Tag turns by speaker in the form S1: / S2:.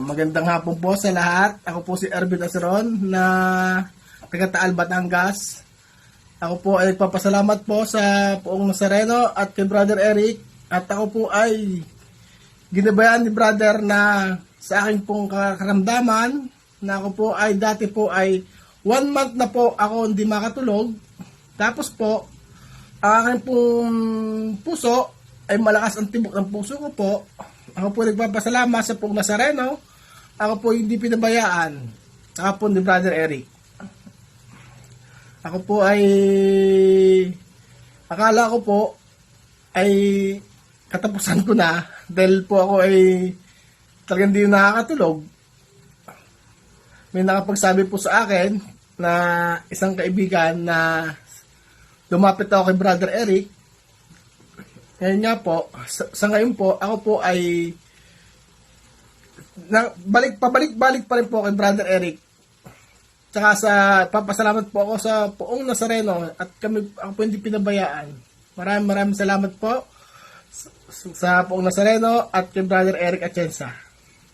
S1: Magandang hapon po sa lahat. Ako po si Ervin Aceron na taga Taal, Batangas. Ako po ay nagpapasalamat po sa Poong Nazareno at kay Brother Eric. At ako po ay ginabayan ni Brother na sa aking pong karamdaman na ako po ay dati po ay 1 month na po ako hindi makatulog. Tapos po, ang aking pong puso ay malakas ang tibok ng puso ko po. Ako po nagpapasalamat sa Poong Nazareno. Ako po hindi pinabayaan. Ako po ni Brother Eric. Ako po ay akala ko po ay katapusan ko na dahil po ako ay talagang hindi nakakatulog. May nakapagsabi po sa akin na isang kaibigan na lumapit ako kay Brother Eric. Ngayon nga po, sa ngayon po, ako po ay pabalik-balik pa rin po kay Brother Eric. Tsaka papasalamat po ako sa Poong Nazareno at ako po hindi pinabayaan. Maraming salamat po sa Poong Nazareno at kay Brother Eric Atienza.